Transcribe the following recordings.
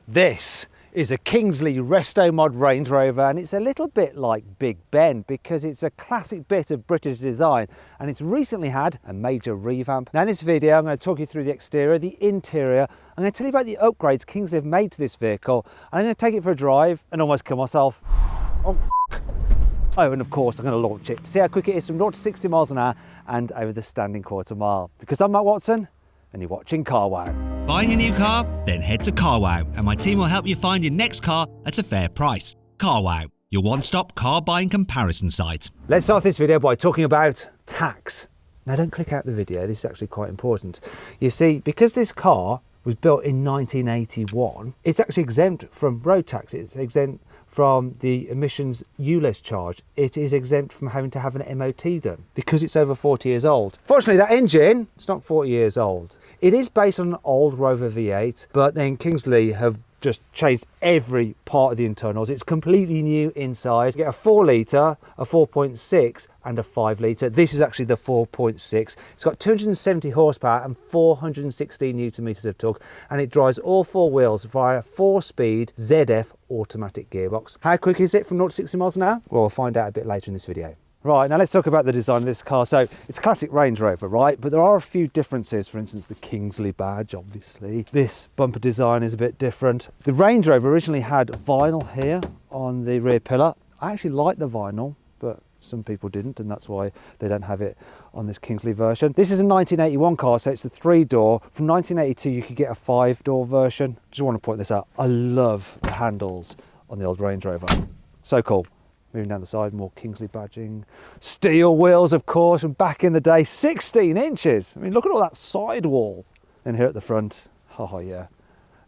This is a Kingsley Resto Mod Range Rover, and it's a little bit like Big Ben because it's a classic bit of British design and it's recently had a major revamp. Now in this video I'm going to talk you through the exterior, the interior, I'm going to tell you about the upgrades Kingsley have made to this vehicle, and I'm going to take it for a drive and almost kill myself. Oh, and of course I'm going to launch it to see how quick it is from 0 to 60 miles an hour and over the standing quarter mile. Because I'm Matt Watson and you're watching Carwow. Buying a new car? Then head to Carwow and my team will help you find your next car at a fair price. Carwow, your one-stop car buying comparison site. Let's start this video by talking about tax. Now don't click out the video, this is actually quite important. You see, because this car was built in 1981, it's actually exempt from road tax, it's exempt from the emissions ULEZ charge, it is exempt from having to have an MOT done because it's over 40 years old. Fortunately, that engine, it's not 40 years old. It is based on an old Rover V8, but then Kingsley have just changed every part of the internals. It's completely new inside. You get a 4 litre, a 4.6 and a 5 litre. This is actually the 4.6. It's got 270 horsepower and 416 newton meters of torque, and it drives all 4 wheels via 4-speed ZF automatic gearbox. How quick is it from 0 to 60 miles an hour? Well, we'll find out a bit later in this video. Right, now let's talk about the design of this car. So it's classic Range Rover, right? But there are a few differences. For instance, the Kingsley badge, obviously. This bumper design is a bit different. The Range Rover originally had vinyl here on the rear pillar. I actually like the vinyl, but some people didn't, and that's why they don't have it on this Kingsley version. This is a 1981 car, so it's a 3-door. From 1982, you could get a 5-door version. Just want to point this out. I love the handles on the old Range Rover. So cool. Moving down the side, more Kingsley badging. Steel wheels, of course, from back in the day, 16 inches. I mean, look at all that sidewall. And here at the front, oh yeah.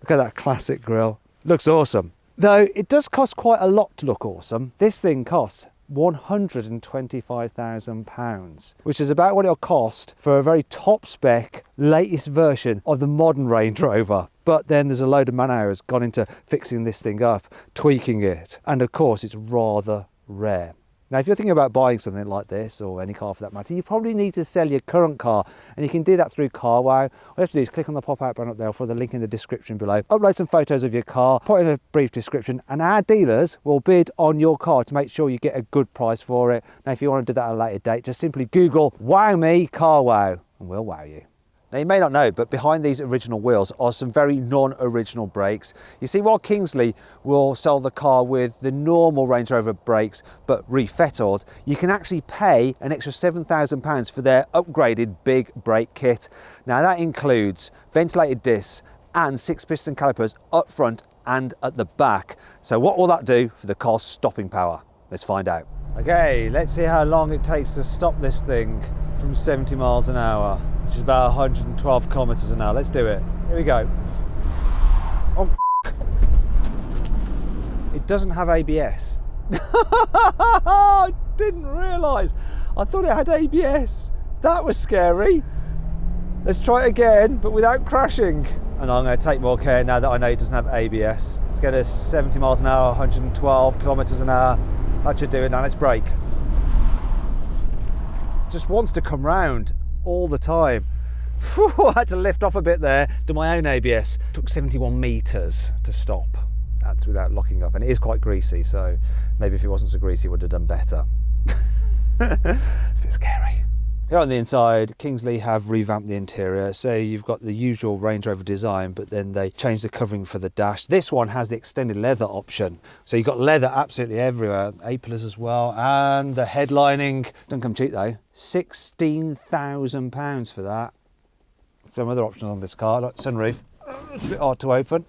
Look at that classic grille. Looks awesome. Though it does cost quite a lot to look awesome. This thing costs £125,000, which is about what it'll cost for a very top spec, latest version of the modern Range Rover. But then there's a load of man hours gone into fixing this thing up, tweaking it, and of course it's rather rare. Now if you're thinking about buying something like this, or any car for that matter, you probably need to sell your current car, and you can do that through Carwow. All you have to do is click on the pop-out button up there, or follow the link in the description below, upload some photos of your car, put in a brief description, and our dealers will bid on your car to make sure you get a good price for it. Now if you want to do that at a later date, just simply Google "Wow Me Carwow" and we'll wow you. Now you may not know, but behind these original wheels are some very non-original brakes. You see, while Kingsley will sell the car with the normal Range Rover brakes but refettled, you can actually pay an extra £7,000 for their upgraded big brake kit. Now that includes ventilated discs and 6-piston calipers up front and at the back. So what will that do for the car's stopping power? Let's find out. Okay, let's see how long it takes to stop this thing from 70 miles an hour, which is about 112 kilometers an hour. Let's do it. Here we go. Oh, it doesn't have ABS. I didn't realise. I thought it had ABS. That was scary. Let's try it again, but without crashing. And I'm going to take more care now that I know it doesn't have ABS. Let's get to 70 miles an hour, 112 kilometers an hour. That should do it. Now let's brake. Just wants to come round all the time. Whew, I had to lift off a bit there, do my own ABS. Took 71 meters to stop. That's without locking up, and it is quite greasy, so maybe if it wasn't so greasy it would have done better. It's a bit scary. Here on the inside, Kingsley have revamped the interior. So you've got the usual Range Rover design, but then they changed the covering for the dash. This one has the extended leather option. So you've got leather absolutely everywhere, A-pillars as well, and the headlining, don't come cheap though, £16,000 for that. Some other options on this car, like sunroof. It's a bit hard to open.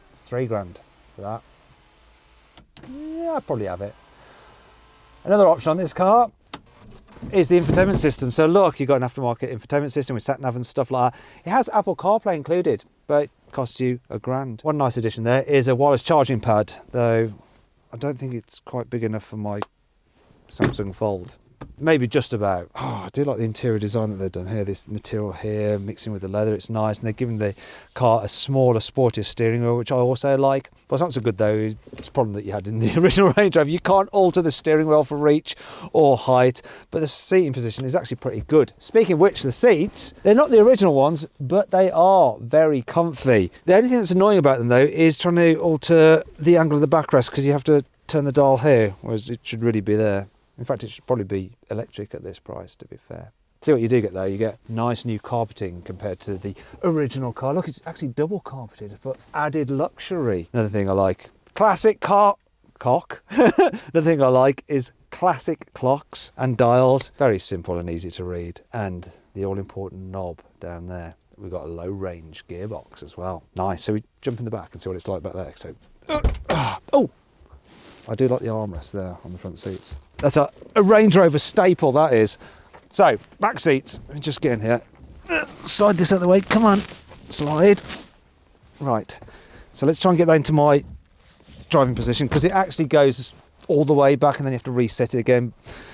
It's £3,000 for that. Yeah, I'd probably have it. Another option on this car is the infotainment system. So look, you've got an aftermarket infotainment system with sat-nav and stuff like that. It has Apple CarPlay included, but it costs you £1,000. One nice addition there is a wireless charging pad, though I don't think it's quite big enough for my Samsung Fold. maybe just about. Oh, I do like the interior design that they've done here. This material here mixing with the leather, it's nice. And they're giving the car a smaller, sportier steering wheel, which I also like. What's not so good though, it's a problem that you had in the original Range Rover. You can't alter the steering wheel for reach or height, but the seating position is actually pretty good. Speaking of which, the seats, they're not the original ones, but they are very comfy. The only thing that's annoying about them though is trying to alter the angle of the backrest, because you have to turn the dial here, whereas it should really be there. In fact, it should probably be electric at this price, to be fair. See what you do get though, you get nice new carpeting compared to the original car. Look, it's actually double carpeted for added luxury. Another thing I like, classic cock. Another thing I like is classic clocks and dials. Very simple and easy to read. And the all-important knob down there. We've got a low range gearbox as well. Nice, so we jump in the back and see what it's like back there. So, oh! I do like the armrest there on the front seats. That's a Range Rover staple, that is. So, back seats. Let me just get in here. Slide this out of the way. Come on. Slide. Right. So let's try and get that into my driving position, because it actually goes all the way back and then you have to reset it again.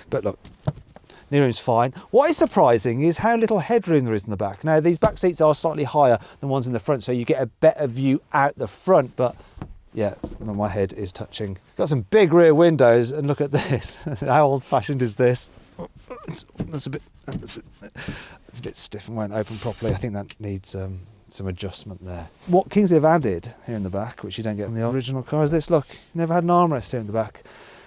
But look, knee room's fine. What is surprising is how little headroom there is in the back. Now, these back seats are slightly higher than ones in the front, so you get a better view out the front, but yeah, my head is touching. Got some big rear windows, and look at this. How old-fashioned is this? That's a bit stiff and won't open properly. I think that needs some adjustment there. What Kingsley have added here in the back, which you don't get in the original car, is this. Look, never had an armrest here in the back,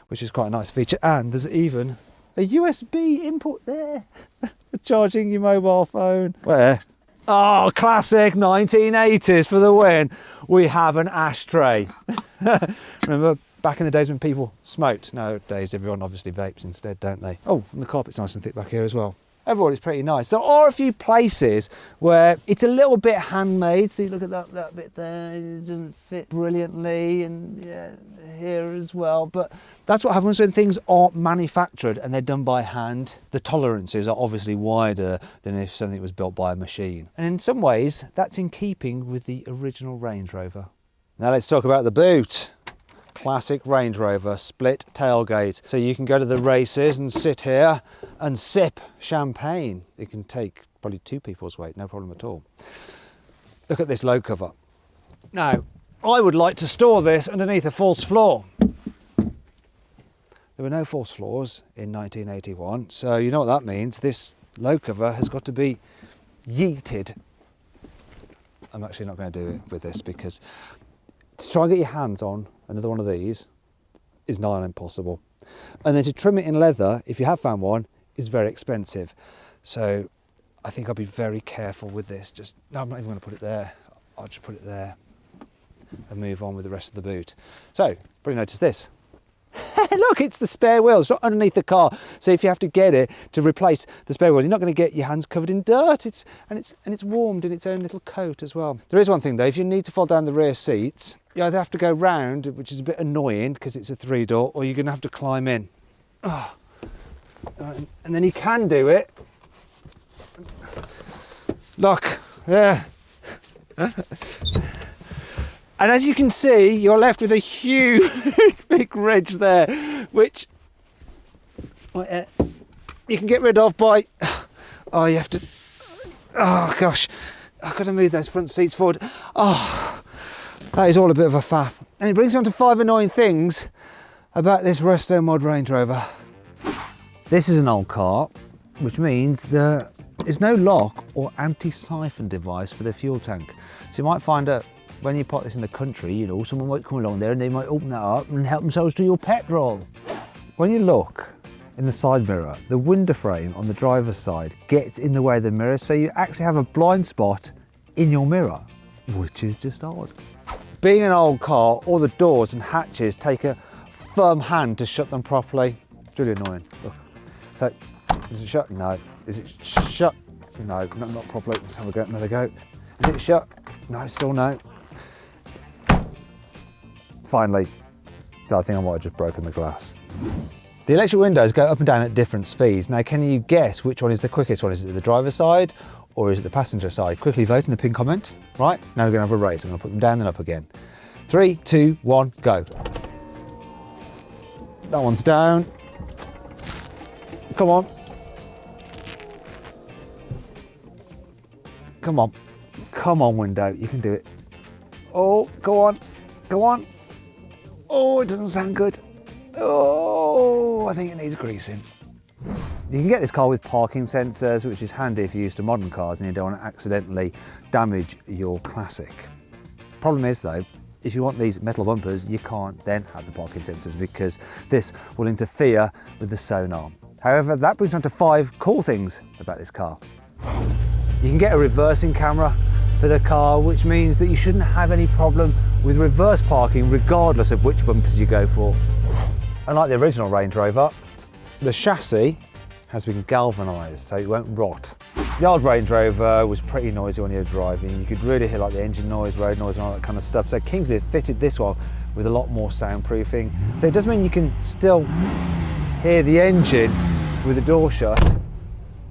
which is quite a nice feature. And there's even a USB input there for charging your mobile phone. Where? Oh, classic 1980s for the win. We have an ashtray. Remember back in the days when people smoked? Nowadays everyone obviously vapes instead, don't they? Oh, and the carpet's nice and thick back here as well. Overall, it's pretty nice. There are a few places where it's a little bit handmade. See, look at that bit there. It doesn't fit brilliantly, and yeah, here as well. But that's what happens when things aren't manufactured and they're done by hand. The tolerances are obviously wider than if something was built by a machine. And in some ways, that's in keeping with the original Range Rover. Now let's talk about the boot. Classic Range Rover split tailgate, so you can go to the races and sit here and sip champagne. It can take probably 2 people's weight, no problem at all. Look at this low cover. Now, I would like to store this underneath a false floor. There were no false floors in 1981, so you know what that means. This low cover has got to be yeeted. I'm actually not going to do it with this, because to try and get your hands on another one of these is nigh on impossible. And then to trim it in leather, if you have found one, is very expensive. So I think I'll be very careful with this. No, I'm not even going to put it there. I'll just put it there and move on with the rest of the boot. So, probably notice this. Look, it's the spare wheel. It's not underneath the car. So if you have to get it to replace the spare wheel, you're not going to get your hands covered in dirt. It's warmed in its own little coat as well. There is one thing though, if you need to fold down the rear seats, you either have to go round, which is a bit annoying because it's a 3-door, or you're going to have to climb in. Oh. And then you can do it. Look, there. And as you can see, you're left with a huge big ridge there, which you can get rid of by, oh, you have to, oh gosh, I've got to move those front seats forward. Oh, that is all a bit of a faff. And it brings me on to 5 annoying things about this Resto Mod Range Rover. This is an old car, which means there is no lock or anti-siphon device for the fuel tank. So you might find that when you park this in the country, you know, someone might come along there and they might open that up and help themselves to your petrol. When you look in the side mirror, the window frame on the driver's side gets in the way of the mirror, so you actually have a blind spot in your mirror, which is just odd. Being an old car, all the doors and hatches take a firm hand to shut them properly. It's really annoying. Look. So, is it shut? No. Is it shut? No, not properly. Let's have another go. Is it shut? No, still no. Finally, I think I might have just broken the glass. The electric windows go up and down at different speeds. Now, can you guess which one is the quickest one? Is it the driver's side or is it the passenger side? Quickly vote in the pinned comment. Right, now we're going to have a race. I'm going to put them down and up again. 3, 2, 1, go. That one's down. Come on. Come on. Come on, window. You can do it. Oh, go on. Go on. Oh, it doesn't sound good. Oh, I think it needs greasing. You can get this car with parking sensors, which is handy if you're used to modern cars and you don't want to accidentally damage your classic. Problem is though, if you want these metal bumpers, you can't then have the parking sensors because this will interfere with the sonar. However, that brings me on to 5 cool things about this car. You can get a reversing camera for the car, which means that you shouldn't have any problem with reverse parking regardless of which bumpers you go for. Unlike the original Range Rover, the chassis has been galvanised so it won't rot. The old Range Rover was pretty noisy when you were driving. You could really hear like the engine noise, road noise and all that kind of stuff. So Kingsley have fitted this one with a lot more soundproofing. So it does mean you can still hear the engine with the door shut,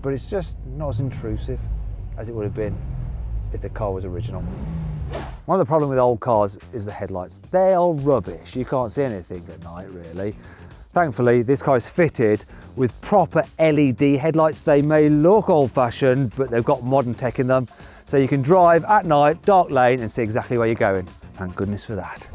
but it's just not as intrusive as it would have been if the car was original. One of the problems with old cars is the headlights. They are rubbish. You can't see anything at night really. Thankfully, this car is fitted with proper LED headlights. They may look old-fashioned, but they've got modern tech in them. So you can drive at night, dark lane, and see exactly where you're going. Thank goodness for that.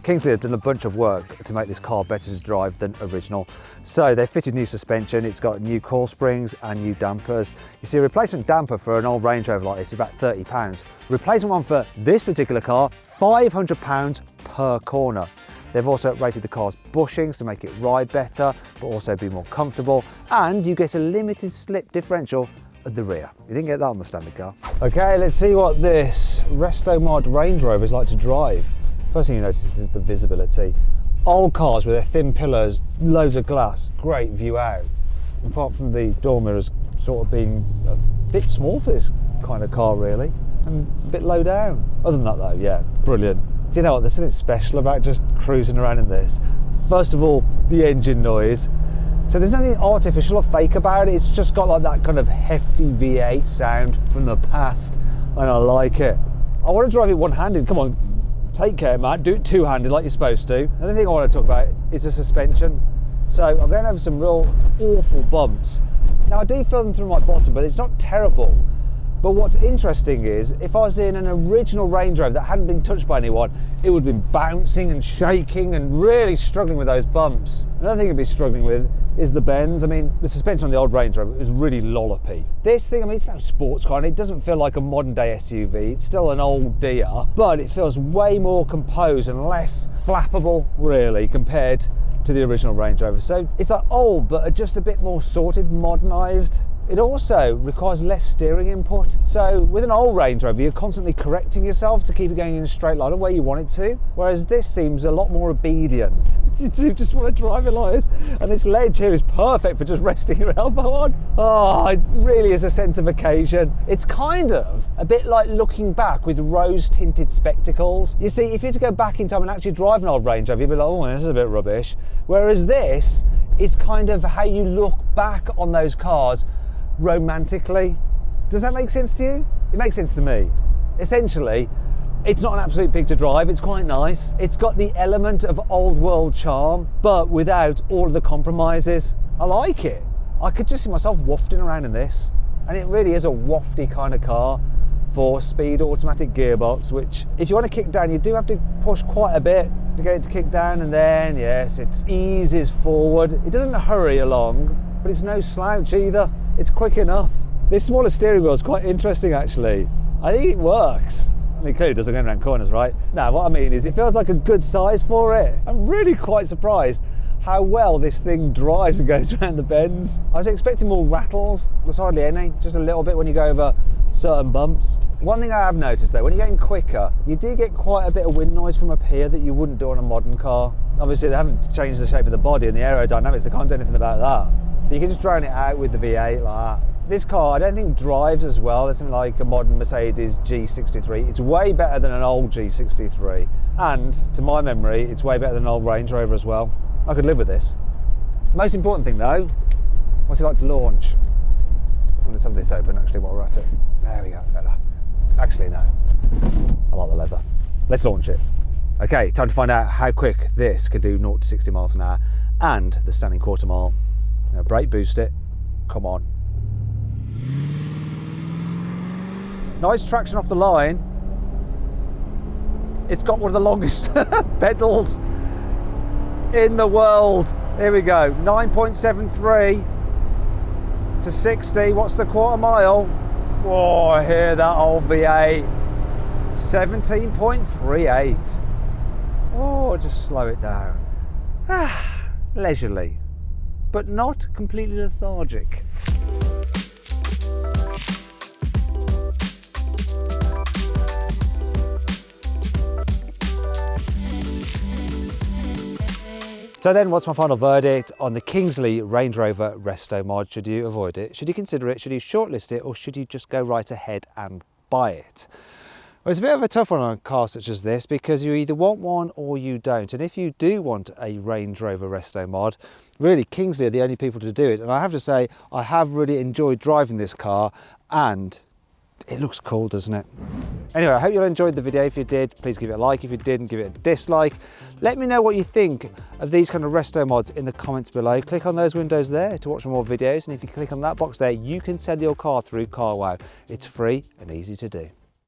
Kingsley have done a bunch of work to make this car better to drive than original. So they fitted new suspension, it's got new coil springs and new dampers. You see, a replacement damper for an old Range Rover like this is about £30. Replacement one for this particular car, £500 per corner. They've also rated the car's bushings to make it ride better, but also be more comfortable. And you get a limited slip differential at the rear. You didn't get that on the standard car. Okay, let's see what this resto mod Range Rover is like to drive. First thing you notice is the visibility. Old cars with their thin pillars, loads of glass, great view out. Apart from the door mirrors sort of being a bit small for this kind of car really, and a bit low down. Other than that though, yeah, brilliant. Do you know what, there's something special about just cruising around in this. First of all, the engine noise. So there's nothing artificial or fake about it, it's just got like that kind of hefty V8 sound from the past, and I like it. I want to drive it one-handed, come on, take care man, do it two-handed like you're supposed to. Another thing I want to talk about is the suspension. So I'm going over some real awful bumps. Now I do feel them through my bottom, but it's not terrible. But what's interesting is, if I was in an original Range Rover that hadn't been touched by anyone, it would have been bouncing and shaking and really struggling with those bumps. Another thing it'd be struggling with is the bends. I mean, the suspension on the old Range Rover is really lollopy. This thing, I mean, it's no sports car, and it doesn't feel like a modern day SUV. It's still an old deer, but it feels way more composed and less flappable, really, compared to the original Range Rover. So it's like old, but just a bit more sorted, modernised. It also requires less steering input. So with an old Range Rover, you're constantly correcting yourself to keep it going in a straight line of where you want it to, whereas this seems a lot more obedient. You just want to drive it like this. And this ledge here is perfect for just resting your elbow on. Oh, it really is a sense of occasion. It's kind of a bit like looking back with rose-tinted spectacles. You see, if you had to go back in time and actually drive an old Range Rover, you'd be like, oh, this is a bit rubbish. Whereas this is kind of how you look back on those cars romantically. Does that make sense to you? It makes sense to me. Essentially, it's not an absolute pig to drive, it's quite nice. It's got the element of old world charm, but without all of the compromises. I like it. I could just see myself wafting around in this, and it really is a wafty kind of car. 4-speed automatic gearbox, which if you want to kick down, you do have to push quite a bit to get it to kick down, and then yes, it eases forward. It doesn't hurry along, but it's no slouch either. It's quick enough. This smaller steering wheel is quite interesting actually. I think it works. I mean, clearly it doesn't go around corners, right? Now, what I mean is it feels like a good size for it. I'm really quite surprised how well this thing drives and goes around the bends. I was expecting more rattles. There's hardly any, just a little bit when you go over certain bumps. One thing I have noticed though, when you're getting quicker, you do get quite a bit of wind noise from up here that you wouldn't do on a modern car. Obviously they haven't changed the shape of the body and the aerodynamics, they can't do anything about that. But you can just drown it out with the V8 like that. This car I don't think drives as well as something like a modern Mercedes G63. It's way better than an old G63. And to my memory, it's way better than an old Range Rover as well. I could live with this. Most important thing though, what's it like to launch? Let's have this open actually while we're at it. There we go, it's better. Actually no, I like the leather. Let's launch it. Okay, time to find out how quick this can do 0 to 60 miles an hour and the standing quarter mile Now brake boost it. Come on. Nice traction off the line. It's got one of the longest pedals in the world. Here we go. 9.73 to 60. What's the quarter mile? Oh, I hear that old V8. 17.38. Oh, just slow it down. Leisurely, but not completely lethargic. So then, what's my final verdict on the Kingsley Range Rover Resto mod? Should you avoid it? Should you consider it? Should you shortlist it? Or should you just go right ahead and buy it? Well, it's a bit of a tough one on a car such as this, because you either want one or you don't. And if you do want a Range Rover Resto mod, really Kingsley are the only people to do it. And I have to say, I have really enjoyed driving this car, and it looks cool, doesn't it? Anyway, I hope you enjoyed the video. If you did, please give it a like. If you didn't, give it a dislike. Let me know what you think of these kind of resto mods in the comments below. Click on those windows there to watch more videos. And if you click on that box there, you can sell your car through CarWow. It's free and easy to do.